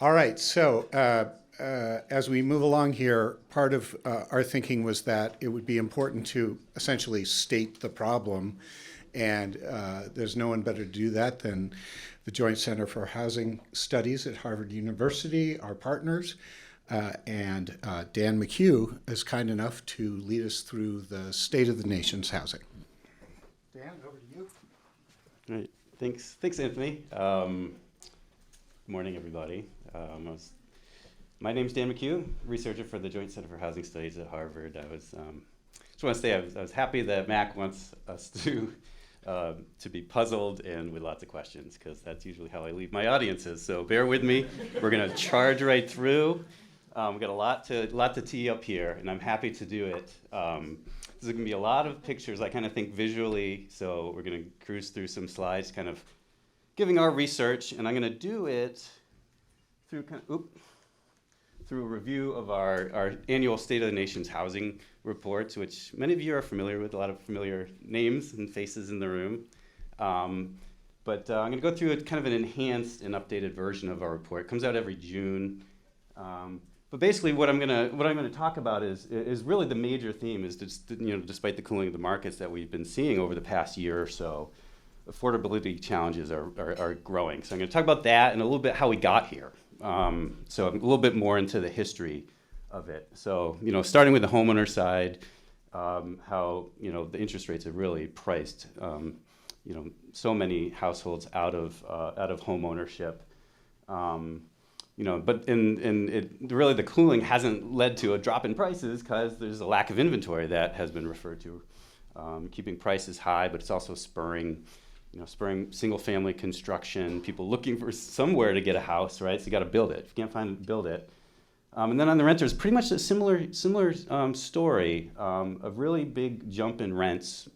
All right, so as we move along here, part of our thinking was that it would be important to essentially state the problem, and there's no one better to do that than the Joint Center for Housing Studies at Harvard University, our partners, and Dan McCue is kind enough to lead us through the state of the nation's housing. Dan, over to you. All right, thanks, Anthony. Good morning, everybody. My name's Dan McCue, researcher for the Joint Center for Housing Studies at Harvard. Just want to say I was happy that Mac wants us to be puzzled and with lots of questions, because that's usually how I leave my audiences. So bear with me. We're going to charge right through. We've got a lot to tee up here, and I'm happy to do it. There's going to be a lot of pictures. I kind of think visually, so we're going to cruise through some slides, kind of giving our research, and I'm going to do it through through a review of our annual State of the Nation's Housing reports, which many of you are familiar with, a lot of familiar names and faces in the room. But I'm going to go through kind of an enhanced and updated version of our report. It comes out every June. But basically, what I'm going to talk about is really the major theme is just, despite the cooling of the markets that we've been seeing over the past year or so, affordability challenges are growing. So I'm going to talk about that and a little bit how we got here. So a little bit more into the history of it. So, starting with the homeowner side, how, the interest rates have really priced, so many households out of home ownership. But really the cooling hasn't led to a drop in prices because there's a lack of inventory that has been referred to, keeping prices high, but it's also spurring single-family construction, people looking for somewhere to get a house, right? So you got to build it. If you can't find it, build it. And then on the renters, pretty much a similar story of really big jump in rents,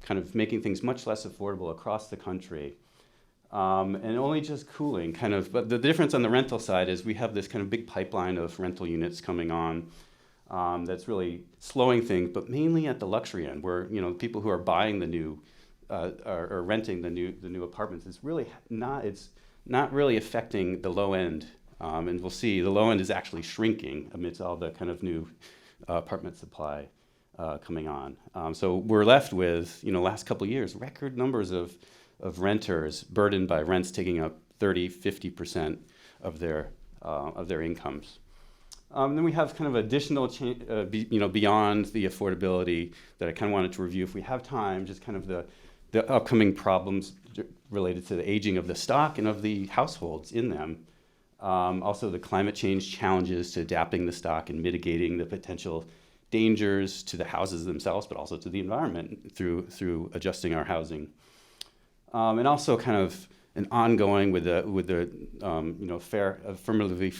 kind of making things much less affordable across the country, and only just cooling, kind of. But the difference on the rental side is we have this kind of big pipeline of rental units coming on. That's really slowing things, but mainly at the luxury end, where people who are buying the new or renting the new apartments, it's not really affecting the low end, and we'll see the low end is actually shrinking amidst all the kind of new apartment supply coming on. So we're left with last couple of years record numbers of renters burdened by rents taking up 30-50% of their incomes. Then we have kind of additional beyond the affordability that I kind of wanted to review if we have time, just kind of the upcoming problems related to the aging of the stock and of the households in them. Also the climate change challenges to adapting the stock and mitigating the potential dangers to the houses themselves, but also to the environment through adjusting our housing. And also kind of an ongoing with the affirmatively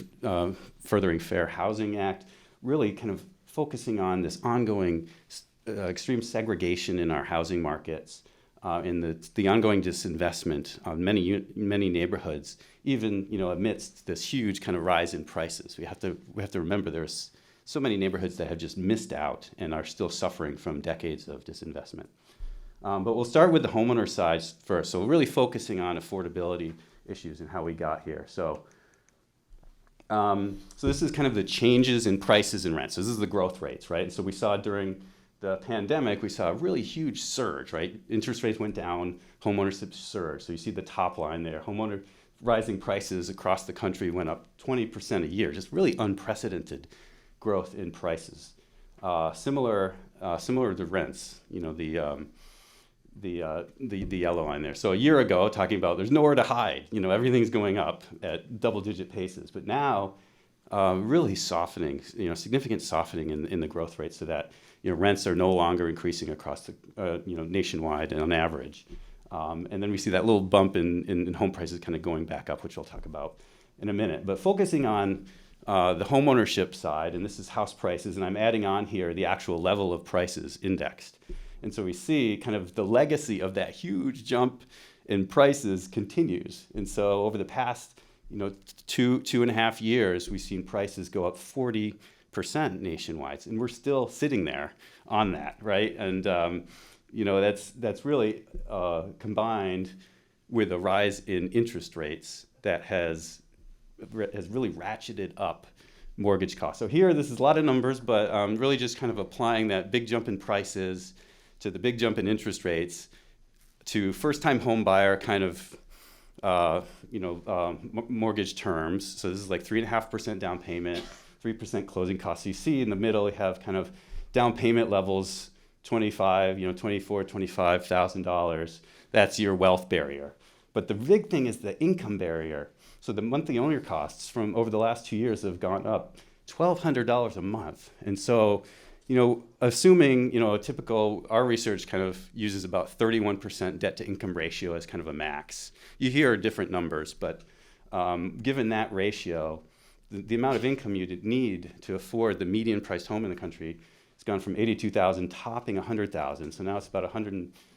furthering Fair Housing Act, really kind of focusing on this ongoing extreme segregation in our housing markets, in the ongoing disinvestment of many neighborhoods, even amidst this huge kind of rise in prices. We have to remember there's so many neighborhoods that have just missed out and are still suffering from decades of disinvestment. But we'll start with the homeowner side first. So really focusing on affordability issues and how we got here. So this is kind of the changes in prices and rents. So this is the growth rates, right? And so we saw during the pandemic, we saw a really huge surge, right? Interest rates went down, homeownership surged. So you see the top line there. Rising prices across the country went up 20% a year, just really unprecedented growth in prices. Similar to rents, the yellow line there. So a year ago, talking about there's nowhere to hide, everything's going up at double-digit paces. But now, really softening, significant softening in the growth rate, so that rents are no longer increasing across the nationwide and on average. And then we see that little bump in home prices kind of going back up, which we'll talk about in a minute. But focusing on the homeownership side, and this is house prices, and I'm adding on here the actual level of prices indexed. And so we see kind of the legacy of that huge jump in prices continues. And so over the past, 2.5 years, we've seen prices go up 40% nationwide, and we're still sitting there on that, right? And that's really combined with a rise in interest rates that has has really ratcheted up mortgage costs. So here, this is a lot of numbers, but really just kind of applying that big jump in prices to the big jump in interest rates to first-time home buyer kind of mortgage terms. So this is like 3.5% down payment, 3% closing costs. So you see in the middle, we have kind of down payment levels, $25,000. That's your wealth barrier. But the big thing is the income barrier. So the monthly owner costs from over the last 2 years have gone up $1,200 a month. And so, assuming, a typical, our research kind of uses about 31% debt to income ratio as kind of a max. You hear different numbers, but given that ratio, the amount of income you'd need to afford the median priced home in the country has gone from $82,000 topping $100,000. So now it's about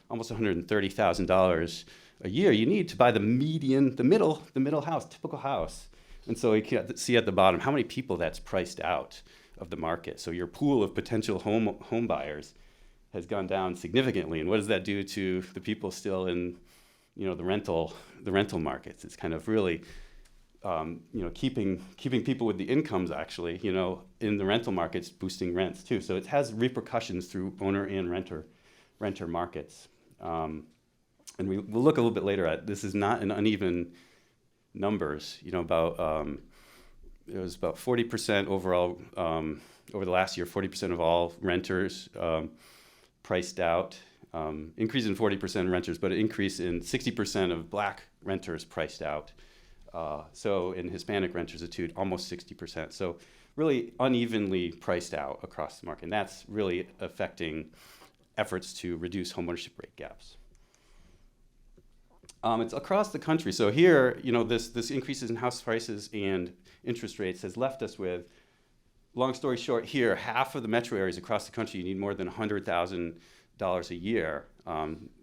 almost $130,000 a year you need to buy the median, the middle house, typical house. And so you can see at the bottom how many people that's priced out of the market. So your pool of potential home buyers has gone down significantly. And what does that do to the people still in, the rental markets? It's kind of really, keeping people with the incomes actually, in the rental markets, boosting rents too. So it has repercussions through owner and renter markets. And we'll look a little bit later at this is not an uneven numbers. It was about 40% overall over the last year. 40% of all renters priced out. Increase in 40% renters, but an increase in 60% of Black renters priced out. So in Hispanic renters, almost 60%. So really unevenly priced out across the market, and that's really affecting efforts to reduce homeownership rate gaps. It's across the country. So here, this increases in house prices and interest rates has left us with, long story short here, half of the metro areas across the country, you need more than $100,000 a year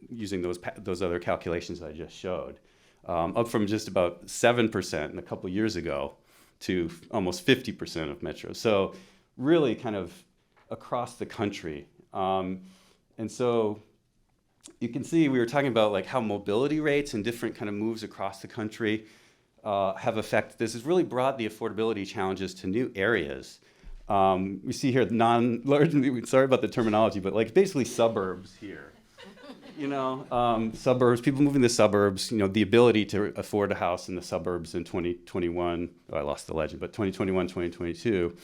using those other calculations I just showed, up from just about 7% a couple years ago to almost 50% of metros. So really kind of across the country. And so you can see we were talking about like how mobility rates and different kind of moves across the country have affected. This has really brought the affordability challenges to new areas. We see here sorry about the terminology, but like basically suburbs here. Suburbs, people moving to the suburbs, the ability to afford a house in the suburbs in 2021, I lost the legend, but 2021, 2022.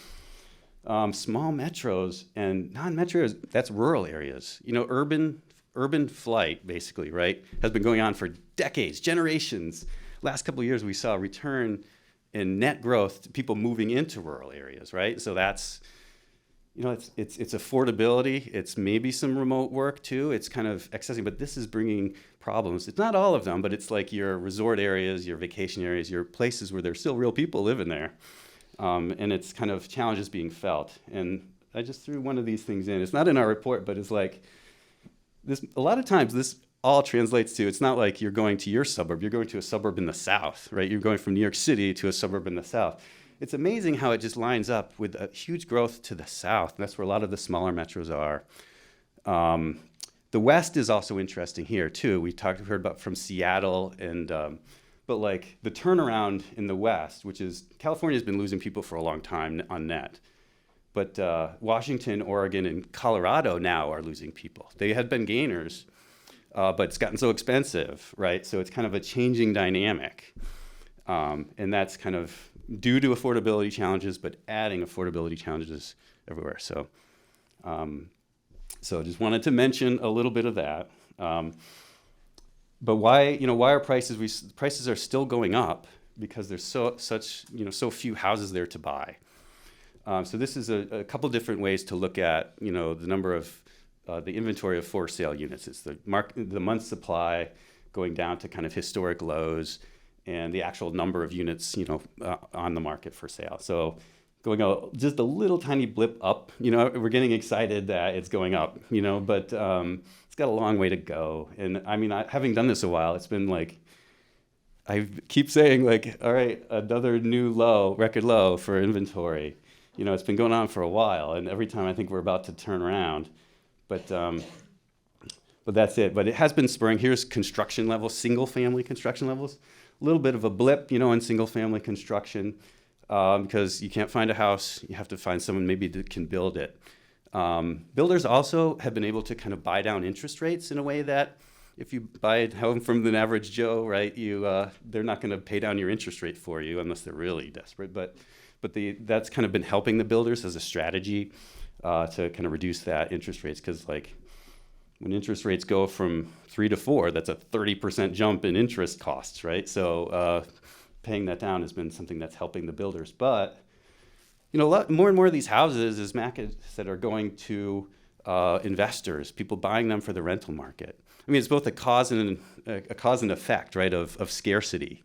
Small metros and non-metros, that's rural areas. Urban flight, basically, right, has been going on for decades, generations. Last couple of years, we saw a return in net growth to people moving into rural areas, right? So that's, it's affordability. It's maybe some remote work too. It's kind of accessing, but this is bringing problems. It's not all of them, but it's like your resort areas, your vacation areas, your places where there's still real people living there. And it's kind of challenges being felt. And I just threw one of these things in. It's not in our report, but it's like, a lot of times this all translates to, it's not like you're going to your suburb, you're going to a suburb in the South, right? You're going from New York City to a suburb in the South. It's amazing how it just lines up with a huge growth to the South. And that's where a lot of the smaller metros are. The West is also interesting here too. We heard about from Seattle but like the turnaround in the West, which is, California's been losing people for a long time on net. But Washington, Oregon, and Colorado now are losing people. They had been gainers, but it's gotten so expensive, right? So it's kind of a changing dynamic. And that's kind of due to affordability challenges, but adding affordability challenges everywhere. So just wanted to mention a little bit of that. But why are prices are still going up? Because there's so few houses there to buy. So this is a couple different ways to look at, the number of the inventory of for sale units. It's the month supply going down to kind of historic lows, and the actual number of units, on the market for sale. So going just a little tiny blip up, we're getting excited that it's going up, but it's got a long way to go. And I mean, having done this a while, it's been like, I keep saying like, all right, another new record low for inventory. It's been going on for a while, and every time I think we're about to turn around, but that's it. But it has been spurring. Here's construction levels, single-family construction levels. little bit of a blip, in single-family construction because you can't find a house. You have to find someone maybe that can build it. Builders also have been able to kind of buy down interest rates in a way that if you buy a home from an average Joe, right, they're not going to pay down your interest rate for you unless they're really desperate. But that's kind of been helping the builders as a strategy to kind of reduce that interest rates, because like when interest rates go from 3 to 4, that's a 30% jump in interest costs, right? So paying that down has been something that's helping the builders. But more and more of these houses, as Mac said, are going to investors, people buying them for the rental market. I mean, it's both a cause and effect, right, of scarcity.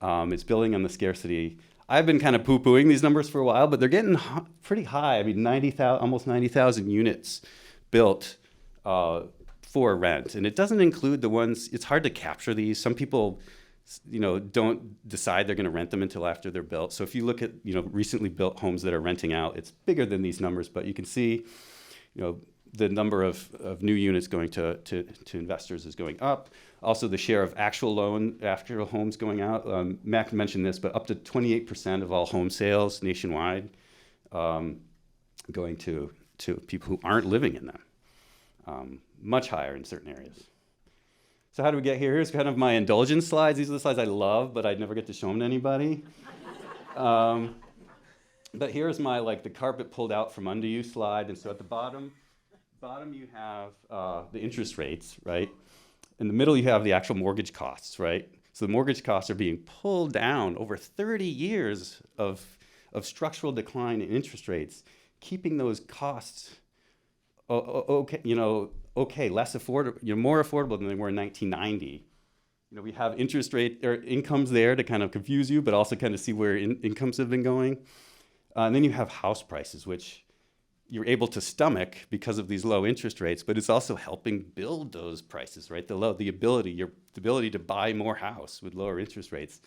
It's building on the scarcity. I've been kind of poo-pooing these numbers for a while, but they're getting pretty high. I mean, almost 90,000 units built for rent, and it doesn't include the ones. It's hard to capture these. Some people, don't decide they're going to rent them until after they're built. So if you look at recently built homes that are renting out, it's bigger than these numbers, but you can see, the number of new units going to investors is going up. Also, the share of actual homes going out. Mac mentioned this, but up to 28% of all home sales nationwide going to people who aren't living in them. Much higher in certain areas. So how do we get here? Here's kind of my indulgence slides. These are the slides I love, but I never get to show them to anybody. But here's my the carpet pulled out from under you slide. And so at the bottom you have the interest rates, right? In the middle you have the actual mortgage costs, right? So the mortgage costs are being pulled down over 30 years of structural decline in interest rates, keeping those costs less affordable, more affordable than they were in 1990. We have interest rate or incomes there to kind of confuse you, but also kind of see where incomes have been going. And then you have house prices, which you're able to stomach because of these low interest rates, but it's also helping build those prices, right? The ability to buy more house with lower interest rates.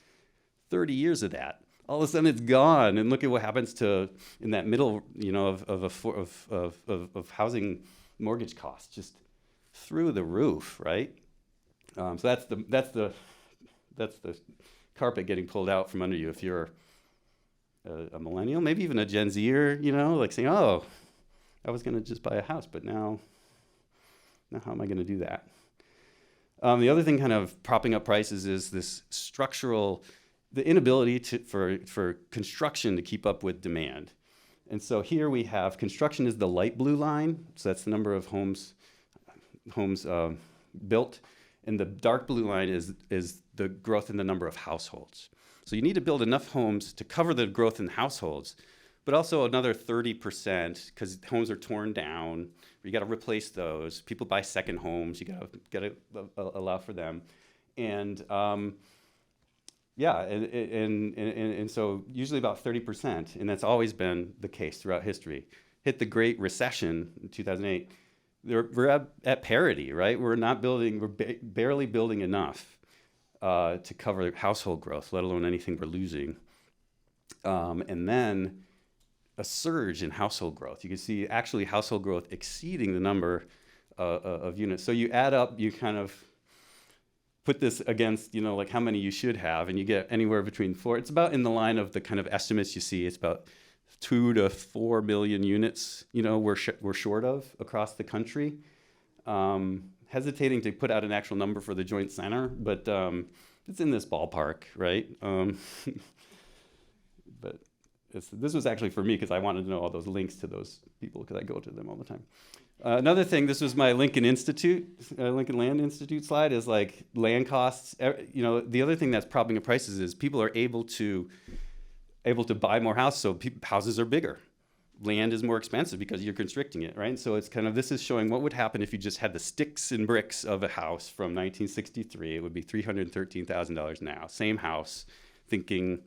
30 years of that. All of a sudden it's gone, and look at what happens in that middle, of housing mortgage costs, just through the roof, right? So that's the carpet getting pulled out from under you. If you're a millennial, maybe even a Gen Zer, saying, "Oh, I was going to just buy a house, but now how am I going to do that?" The other thing, kind of propping up prices, is this the inability for construction to keep up with demand. And so here we have construction is the light blue line, so that's the number of homes built, and the dark blue line is the growth in the number of households. So you need to build enough homes to cover the growth in households, but also another 30% because homes are torn down. You got to replace those. People buy second homes. You got to allow for them, and and so usually about 30%, and that's always been the case throughout history. Hit the Great Recession in 2008, we're at parity, right? We're barely building enough to cover household growth, let alone anything we're losing. And then a surge in household growth. You can see actually household growth exceeding the number of units. So you add up, you kind of put this against, how many you should have, and you get anywhere between 4. It's about in the line of the kind of estimates you see. It's about 2 to 4 million units, we're short of across the country. Hesitating to put out an actual number for the Joint Center, but it's in this ballpark, right? But this was actually for me because I wanted to know all those links to those people because I go to them all the time. Another thing, this was my Lincoln Land Institute slide, is land costs. The other thing that's propping up prices is people are able to buy more houses, so houses are bigger. Land is more expensive because you're constricting it, right? So it's this is showing what would happen if you just had the sticks and bricks of a house from 1963. It would be $313,000 now. Same house, thinking,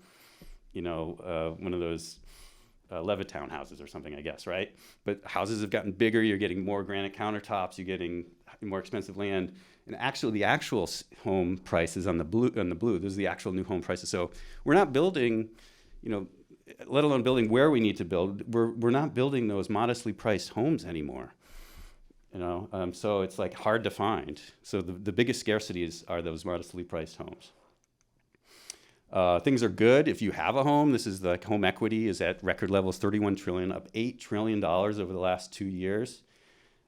one of those Levittown houses or something, I guess, right? But houses have gotten bigger. You're getting more granite countertops. You're getting more expensive land. And actually, the actual home prices on the blue. Those are the actual new home prices. So we're not building, let alone building where we need to build. We're not building those modestly priced homes anymore. So it's hard to find. So the biggest scarcities are those modestly priced homes. Things are good if you have a home. This is the home equity is at record levels, 31 trillion, up $8 trillion over the last 2 years.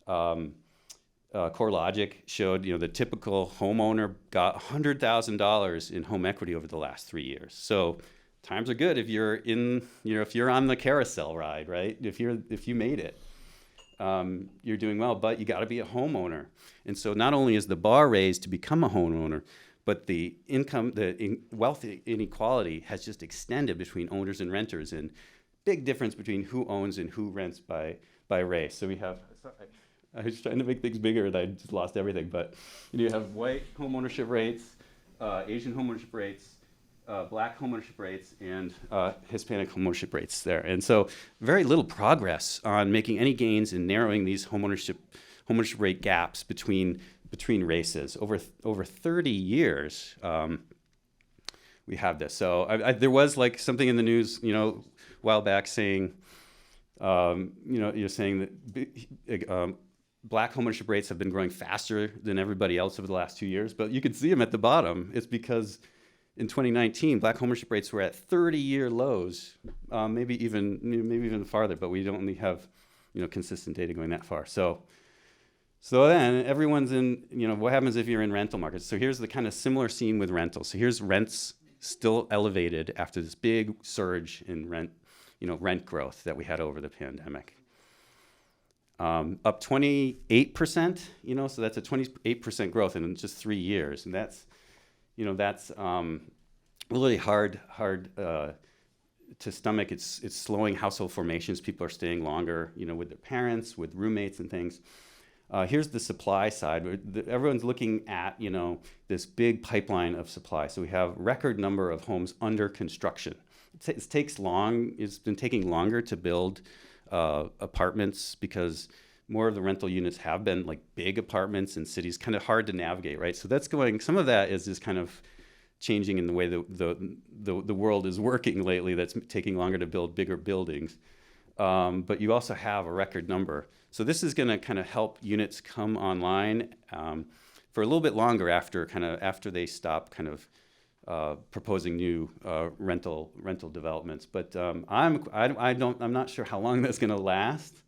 CoreLogic showed, the typical homeowner got $100,000 in home equity over the last 3 years. So times are good if you're if you're on the carousel ride, right? If you made it, you're doing well, but you got to be a homeowner. And so not only is the bar raised to become a homeowner, but the wealth inequality has just extended between owners and renters, and big difference between who owns and who rents by race. So we have, sorry, I was trying to make things bigger and I just lost everything, but you have white home ownership rates, Asian home ownership rates, Black home ownership rates, and Hispanic home ownership rates there. And so very little progress on making any gains in narrowing these home ownership rate gaps between races. Over 30 years, we have this. So there was like something in the news, a while back saying, you're saying that Black home ownership rates have been growing faster than everybody else over the last 2 years, but you can see them at the bottom. It's because in 2019, Black home ownership rates were at 30-year lows, maybe even farther, but we don't only have consistent data going that far. So then everyone's in, what happens if you're in rental markets? So here's the kind of similar scene with rentals. So here's rents still elevated after this big surge in rent growth that we had over the pandemic. Up 28%, so that's a 28% growth in just 3 years. And that's really hard to stomach. It's slowing household formations. People are staying longer, with their parents, with roommates and things. Here's the supply side. Everyone's looking at, this big pipeline of supply. So we have record number of homes under construction. It's been taking longer to build apartments because more of the rental units have been like big apartments in cities, kind of hard to navigate, right? So some of that is just kind of changing in the way the world is working lately. That's taking longer to build bigger buildings. But you also have a record number. So this is going to kind of help units come online for a little bit longer after they stop kind of proposing new rental developments. But I'm not sure how long that's going to last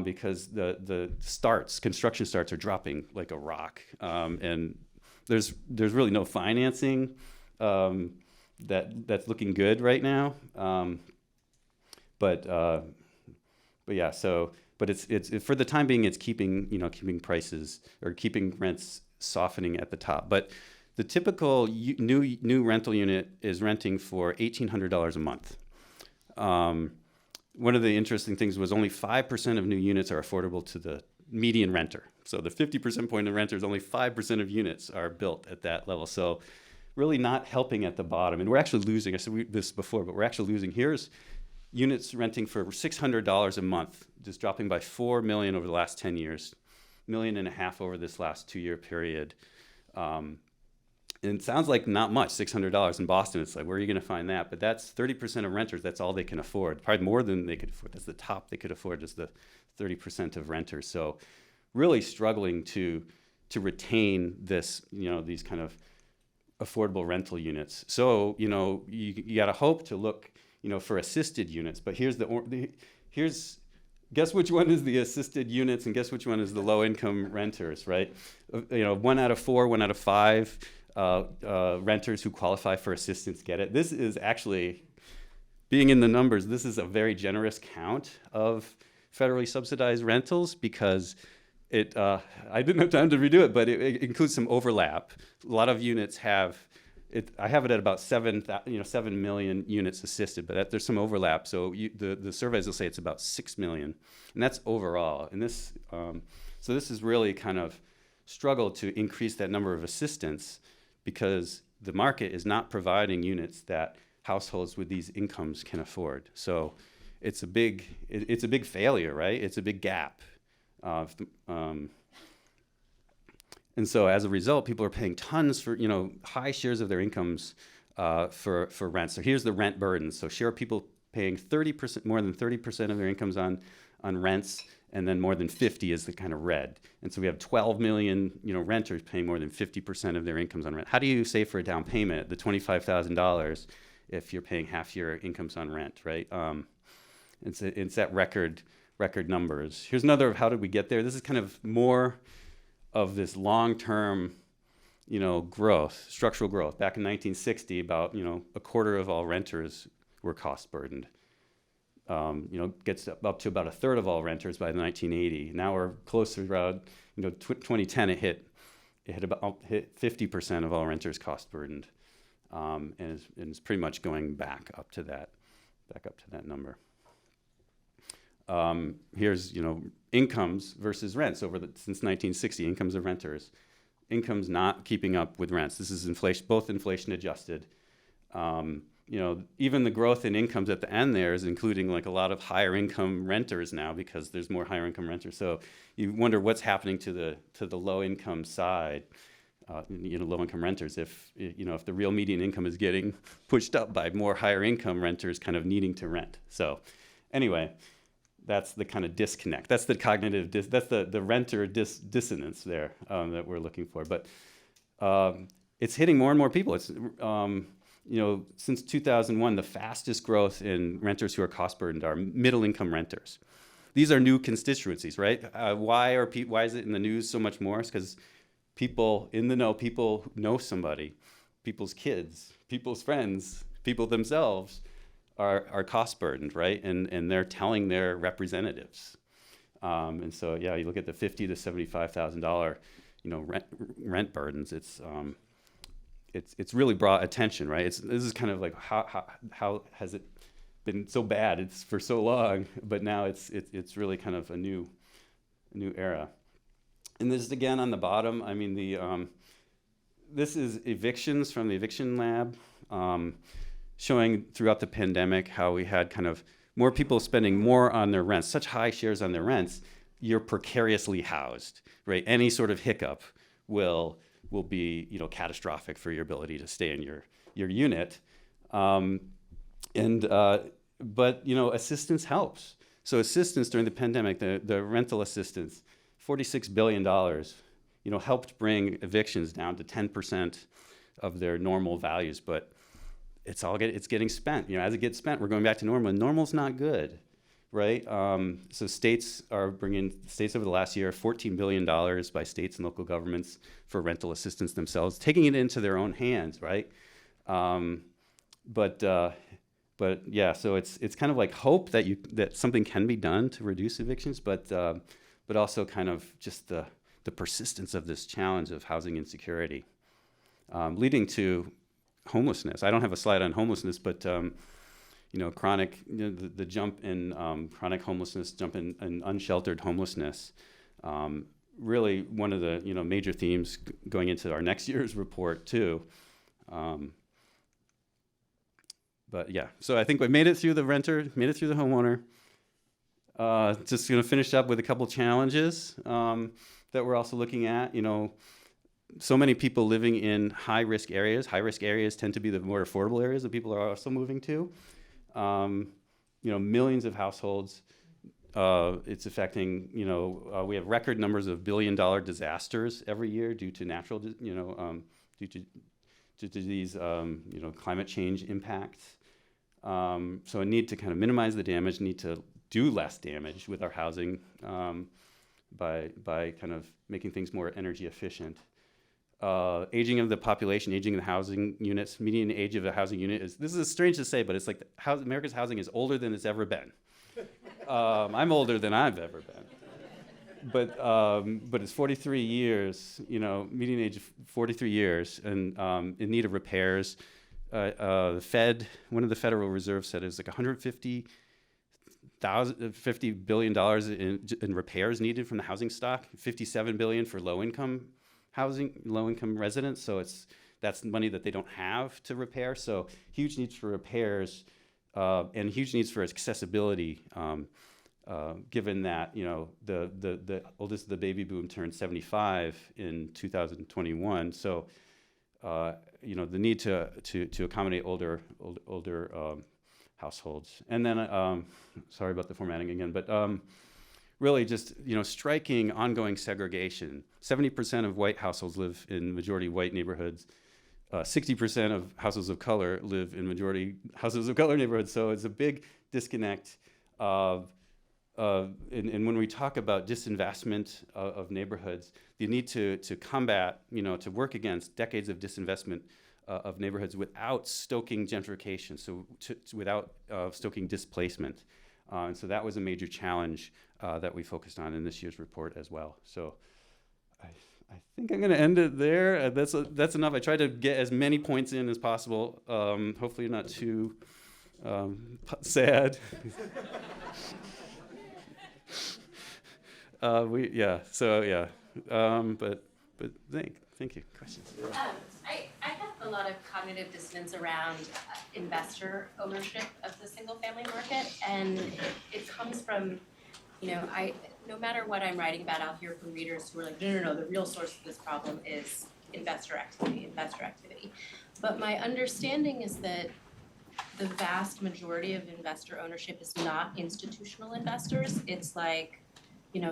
because the construction starts are dropping like a rock, and there's really no financing that's looking good right now. But yeah, but it's for the time being, it's keeping prices or keeping rents softening at the top. But the typical new rental unit is renting for $1,800 a month. One of the interesting things was only 5% of new units are affordable to the median renter. So the 50% point of renters, only 5% of units are built at that level. So really not helping at the bottom. And we're actually losing, I said this before, but we're actually losing. Here's units renting for $600 a month, just dropping by 4 million over the last 10 years, 1.5 million over this last 2-year period. And it sounds like not much, $600 in Boston. It's like, where are you going to find that? But that's 30% of renters. That's all they can afford, probably more than they could afford. That's the top they could afford, just the 30% of renters. So really struggling to retain this, these kind of affordable rental units. So, you got to hope to look, for assisted units. But here's guess which one is the assisted units and guess which one is the low-income renters, right? 1 out of 4, 1 out of 5 renters who qualify for assistance get it. This is actually, being in the numbers, this is a very generous count of federally subsidized rentals because I didn't have time to redo it, but it includes some overlap. A lot of units have it. I have it at about 7 million units assisted, but there's some overlap. So the surveys will say it's about 6 million, and that's overall. And this, so this is really kind of struggled to increase that number of assistants because the market is not providing units that households with these incomes can afford. So it's a big failure, right? It's a big gap. And so as a result, people are paying tons for, high shares of their incomes for rent. So here's the rent burden. So share people paying 30%, more than 30% of their incomes on rents, and then more than 50 is the kind of red. And so we have 12 million, renters paying more than 50% of their incomes on rent. How do you save for a down payment, the $25,000, if you're paying half your incomes on rent, right? It's at record numbers. Here's another of how did we get there. This is kind of more of this long-term, growth, structural growth. Back in 1960, about, a quarter of all renters were cost burdened. Gets up to about a third of all renters by 1980. Now we're closer around, 2010 it hit 50% of all renters cost burdened, and it's pretty much going back up to that number. Here's incomes versus rents since 1960. Incomes of renters, incomes not keeping up with rents. This is inflation, both inflation adjusted. Even the growth in incomes at the end there is including like a lot of higher income renters now because there's more higher income renters. So you wonder what's happening to the low income side, low income renters. If the real median income is getting pushed up by more higher income renters kind of needing to rent. So anyway, that's the kind of disconnect. That's the cognitive, that's the renter dissonance there that we're looking for. But it's hitting more and more people. It's since 2001, the fastest growth in renters who are cost burdened are middle income renters. These are new constituencies, right? Why is it in the news so much more? It's because people in the know, people know somebody, people's kids, people's friends, people themselves are cost burdened, right? And they're telling their representatives. And so, yeah, you look at the $50,000 to $75,000, rent burdens. It's really brought attention, right? This is kind of like how has it been so bad? It's for so long, but now it's really kind of a new era. And this is again on the bottom. I mean this is evictions from the eviction lab, showing throughout the pandemic how we had kind of more people spending more on their rents, such high shares on their rents. You're precariously housed, right? Any sort of hiccup will be catastrophic for your ability to stay in your unit, but assistance helps. So assistance during the pandemic, the rental assistance, $46 billion, helped bring evictions down to 10% of their normal values. But it's getting spent. As it gets spent, we're going back to normal. And normal's not good, right? So states over the last year, $14 billion by states and local governments for rental assistance themselves, taking it into their own hands, right? But yeah, so it's kind of like hope that something can be done to reduce evictions, but also kind of just the persistence of this challenge of housing insecurity, leading to homelessness. I don't have a slide on homelessness, but chronic, the jump in chronic homelessness, jump in unsheltered homelessness, really one of the major themes going into our next year's report too. But yeah, so I think we made it through the renter, made it through the homeowner. Just going to finish up with a couple challenges that we're also looking at. So many people living in high-risk areas. High-risk areas tend to be the more affordable areas that people are also moving to. Millions of households. It's affecting, we have record numbers of billion-dollar disasters every year due to natural, due to these, climate change impacts. So a need to kind of minimize the damage, need to do less damage with our housing by kind of making things more energy efficient. Aging of the population, aging of the housing units. Median age of a housing unit this is strange to say, but it's like America's housing is older than it's ever been. I'm older than I've ever been. But it's 43 years, median age of 43 years, and in need of repairs. The Fed, one of the Federal Reserve said it was like $50 billion in repairs needed from the housing stock, $57 billion for low-income residents. So that's money that they don't have to repair. So huge needs for repairs and huge needs for accessibility. Given that the oldest of the baby boom turned 75 in 2021, so the need to accommodate older households. And then sorry about the formatting again, but really just, striking ongoing segregation. 70% of white households live in majority white neighborhoods. 60% of households of color live in majority households of color neighborhoods. So it's a big disconnect of, and when we talk about disinvestment of neighborhoods, you need to combat, to work against decades of disinvestment of neighborhoods without stoking gentrification, so without stoking displacement. And so that was a major challenge that we focused on in this year's report as well. So I think I'm going to end it there. That's enough. I tried to get as many points in as possible. Hopefully not too sad. But thank you. Questions? I have a lot of cognitive dissonance around investor ownership of the single family market, and it comes from, no matter what I'm writing about, I'll hear from readers who are like, no, the real source of this problem is investor activity. But my understanding is that the vast majority of investor ownership is not institutional investors. It's like,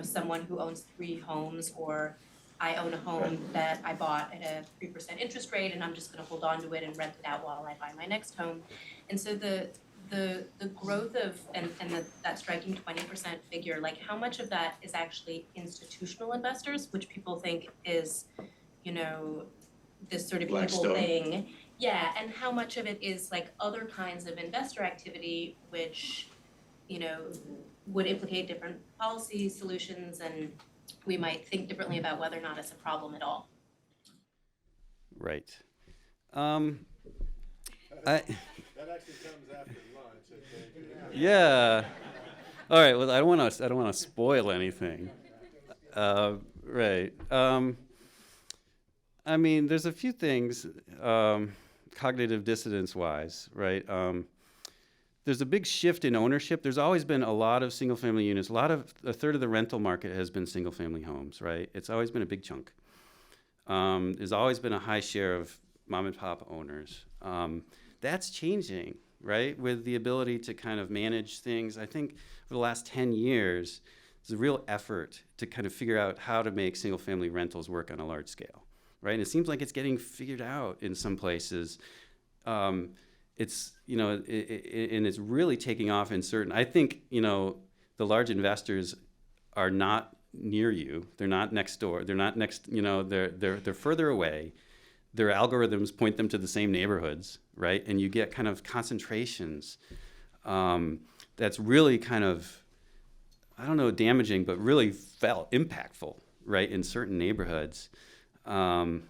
someone who owns 3 homes, or I own a home that I bought at a 3% interest rate, and I'm just gonna hold on to it and rent it out while I buy my next home. And so the growth of, that striking 20% figure, like how much of that is actually institutional investors, which people think is, this sort of evil Blackstone. thing. Yeah, and how much of it is like other kinds of investor activity, which, would implicate different policy solutions, and we might think differently about whether or not it's a problem at all. Right. That actually comes after lunch, I think. Yeah. All right. Well, I don't want to spoil anything. Right. I mean, there's a few things, cognitive dissonance wise, right? There's a big shift in ownership. There's always been a lot of single-family units. A third of the rental market has been single-family homes, right? It's always been a big chunk. There's always been a high share of mom-and-pop owners. That's changing, right? With the ability to kind of manage things. I think for the last 10 years, there's a real effort to kind of figure out how to make single-family rentals work on a large scale, right? And it seems like it's getting figured out in some places. It's, and it's really taking off in certain, I think, the large investors are not near you. They're not next door. They're not next, they're further away. Their algorithms point them to the same neighborhoods, right? And you get kind of concentrations that's really kind of, I don't know, damaging, but really impactful, right, in certain neighborhoods. So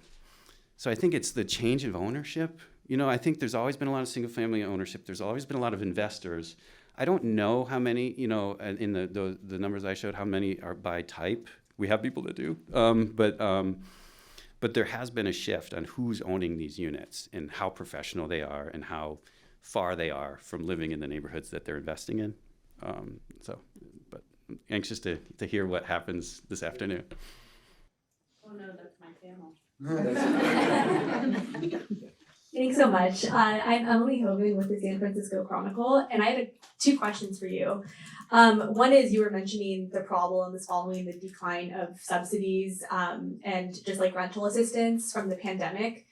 I think it's the change of ownership. I think there's always been a lot of single-family ownership. There's always been a lot of investors. I don't know how many, in the numbers I showed, how many are by type. We have people that do, but there has been a shift on who's owning these units and how professional they are and how far they are from living in the neighborhoods that they're investing in. But I'm anxious to hear what happens this afternoon. Oh no, that's my panel. Thanks so much. I'm Emily Hogan with the San Francisco Chronicle, and I had 2 questions for you. One is, you were mentioning the problem is following the decline of subsidies and just like rental assistance from the pandemic.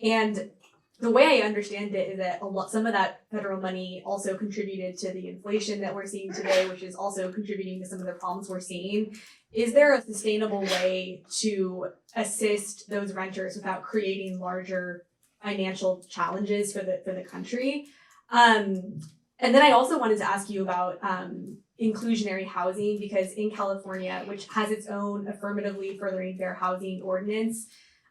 And the way I understand it is that some of that federal money also contributed to the inflation that we're seeing today, which is also contributing to some of the problems we're seeing. Is there a sustainable way to assist those renters without creating larger financial challenges for the country? And then I also wanted to ask you about inclusionary housing, because in California, which has its own affirmatively furthering fair housing ordinance,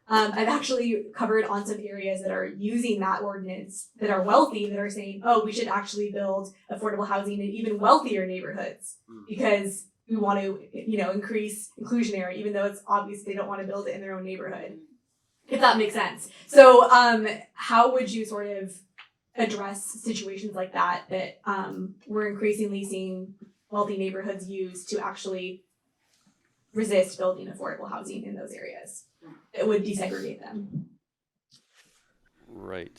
I've actually covered on some areas that are using that ordinance that are wealthy, that are saying, oh, we should actually build affordable housing in even wealthier neighborhoods because we want to, increase inclusionary, even though it's obvious they don't want to build it in their own neighborhood, if that makes sense. So how would you sort of address situations like that we're increasingly seeing wealthy neighborhoods use to actually resist building affordable housing in those areas? It would desegregate them. Right.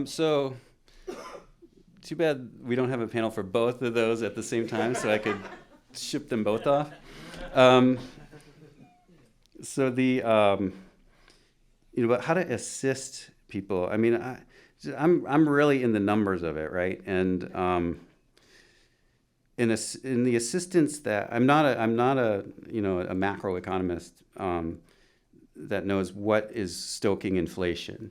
So too bad we don't have a panel for both of those at the same time, so I could ship them both off. Um, so but how to assist people? I mean, I'm really in the numbers of it, right? And in the assistance that I'm not a a macroeconomist that knows what is stoking inflation.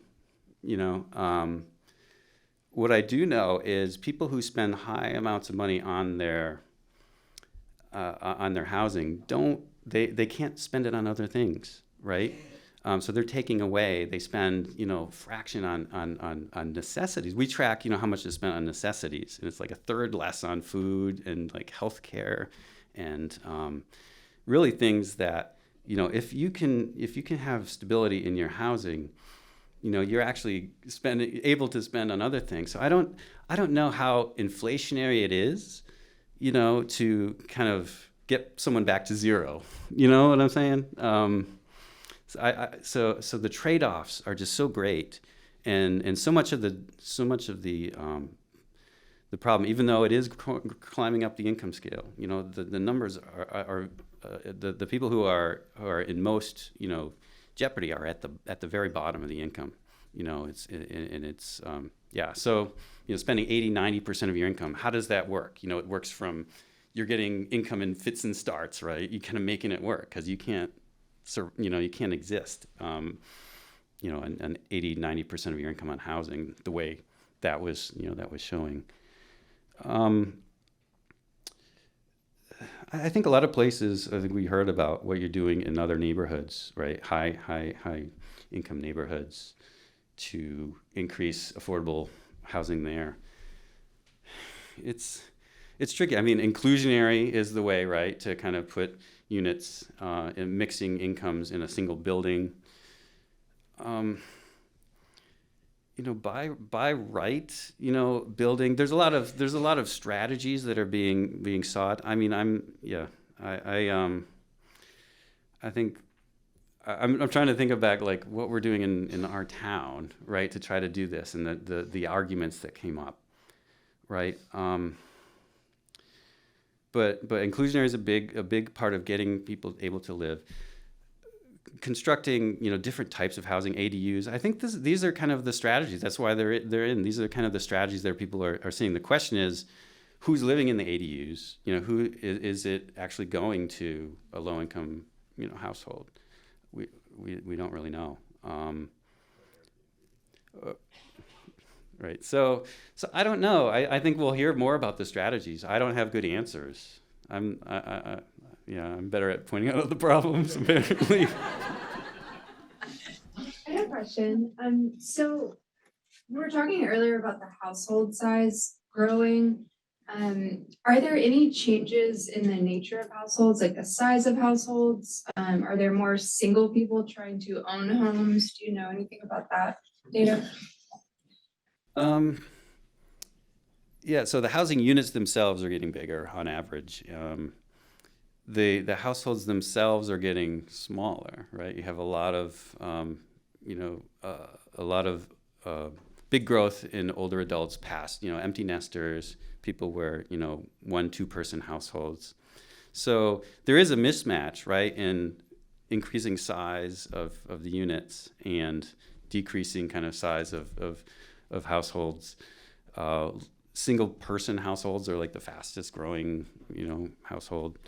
What I do know is people who spend high amounts of money on their housing they can't spend it on other things, right? So they're taking away. They spend fraction on necessities. We track how much is spent on necessities, and it's like a third less on food and like healthcare, and really things that if you can have stability in your housing, you're actually able to spend on other things. So I don't know how inflationary it is, to kind of get someone back to zero. You know what I'm saying? So the trade-offs are just so great, and so much of the problem, even though it is climbing up the income scale, the numbers are the people who are in most jeopardy are at the very bottom of the income. So spending 80-90% of your income, how does that work? It works from you're getting income in fits and starts, right? You kind of making it work because you can't exist and 80-90% of your income on housing the way that was showing. I think a lot of places, I think we heard about what you're doing in other neighborhoods, right? High income neighborhoods to increase affordable housing there. It's tricky. I mean, inclusionary is the way, right, to kind of put units and mixing incomes in a single building. By right, building. There's a lot of strategies that are being sought. I mean, I think I'm trying to think of back like what we're doing in our town, right, to try to do this, and the arguments that came up, right. But inclusionary is a big part of getting people able to live. Constructing different types of housing, ADUs. I think these are kind of the strategies. That's why they're in. These are kind of the strategies that people are seeing. The question is, who's living in the ADUs? Who is it actually going to a low income household? We don't really know. Right. So I don't know. I think we'll hear more about the strategies. I don't have good answers. I'm better at pointing out the problems, apparently. I have a question. So we were talking earlier about the household size growing. Are there any changes in the nature of households, like the size of households? Are there more single people trying to own homes? Do you know anything about that data? So the housing units themselves are getting bigger on average. The households themselves are getting smaller, right? You have a lot of big growth in older adults past, empty nesters, people where 1-2 person households. So there is a mismatch, right, in increasing size of the units and decreasing kind of size of households. Single person households are like the fastest growing, household.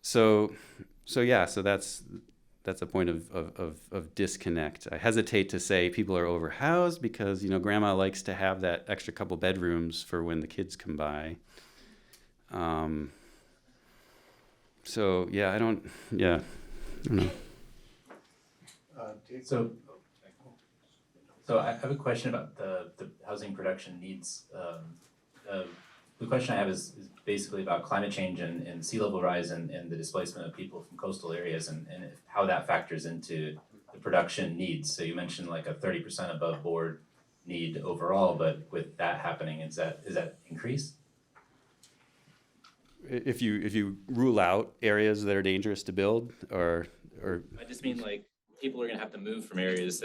So that's a point of disconnect. I hesitate to say people are overhoused because grandma likes to have that extra couple bedrooms for when the kids come by. I don't know. So I have a question about the housing production needs. The question I have is basically about climate change and sea level rise and the displacement of people from coastal areas and how that factors into the production needs. So you mentioned like a 30% above board need overall, but with that happening, is that increased? If you rule out areas that are dangerous to build, or I just mean like people are going to have to move from areas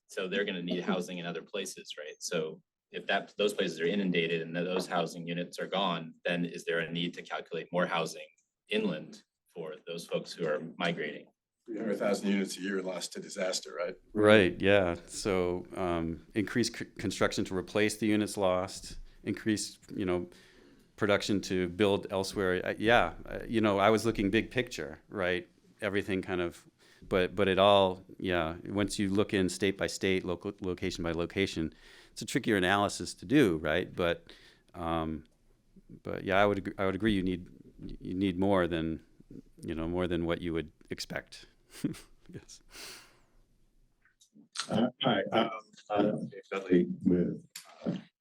so they're going to need housing in other places, right? So if those places are inundated and those housing units are gone, then is there a need to calculate more housing inland for those folks who are migrating? 300,000 units a year lost to disaster, right? Right, yeah. So increase construction to replace the units lost, increase, production to build elsewhere. I was looking big picture, right? Everything kind of, but it all, once you look in state by state, location by location, it's a trickier analysis to do, right? But yeah, I would agree. You need more than what you would expect. Yes. Hi, Dave Dudley with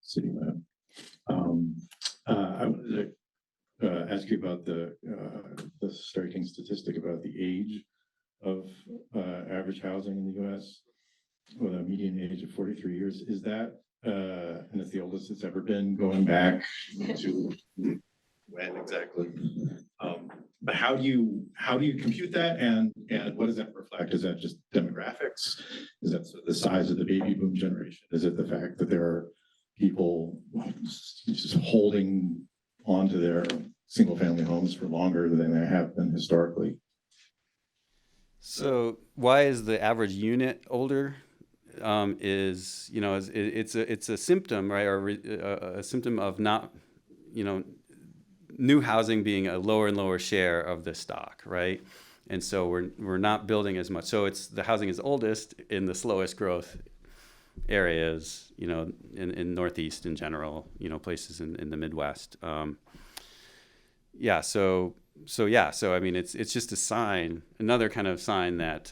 City Lab. I wanted to ask you about the striking statistic about the age of average housing in the U.S. with a median age of 43 years. Is that, and it's the oldest it's ever been, going back to when exactly? But how do you compute that, and what does that reflect? Is that just demographics? Is that the size of the baby boom generation? Is it the fact that there are people just holding onto their single family homes for longer than they have been historically? So why is the average unit older? It's a symptom, right, or a symptom of not, new housing being a lower and lower share of the stock, right? And so we're not building as much. So the housing is oldest in the slowest growth areas, in Northeast in general, places in the Midwest. So I mean, it's just a sign, another kind of sign that,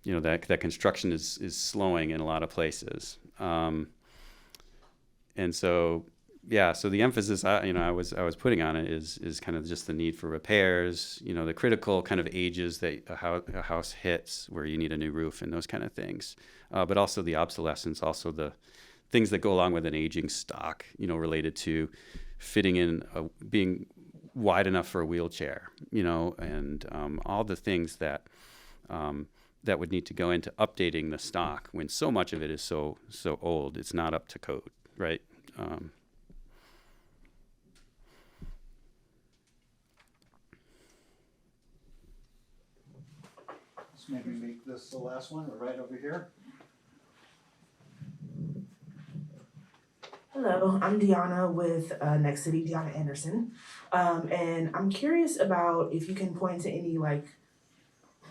that construction is slowing in a lot of places. And so, so the emphasis I was putting on it is kind of just the need for repairs, the critical kind of ages that a house hits where you need a new roof and those kind of things, but also the obsolescence, also the things that go along with an aging stock, related to fitting in, being wide enough for a wheelchair, and all the things that that would need to go into updating the stock when so much of it is so old, it's not up to code, right? Let's maybe make this the last one. We're right over here. Hello, I'm Deanna with Next City, Deanna Anderson. And I'm curious about if you can point to any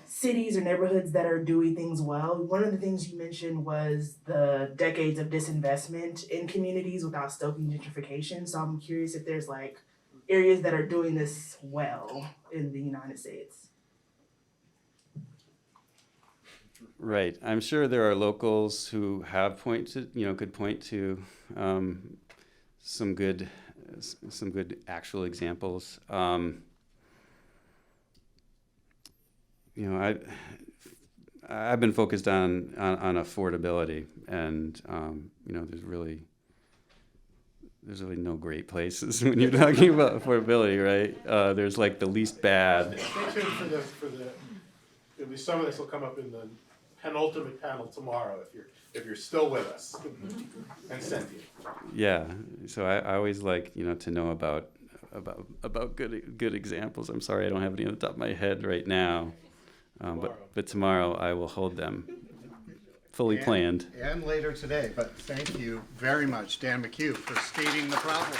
cities or neighborhoods that are doing things well. One of the things you mentioned was the decades of disinvestment in communities without stoking gentrification. So I'm curious if there's areas that are doing this well in the United States. Right. I'm sure there are locals who have could point to some good actual examples. I've been focused on affordability, and there's really no great places when you're talking about affordability, right? There's the least bad. Stay tuned for the at least some of this will come up in the penultimate panel tomorrow if you're still with us and sentient. Yeah. So I always like to know about good examples. I'm sorry I don't have any on the top of my head right now. But tomorrow I will hold them fully planned. And later today. But thank you very much, Dan McCue, for stating the problem.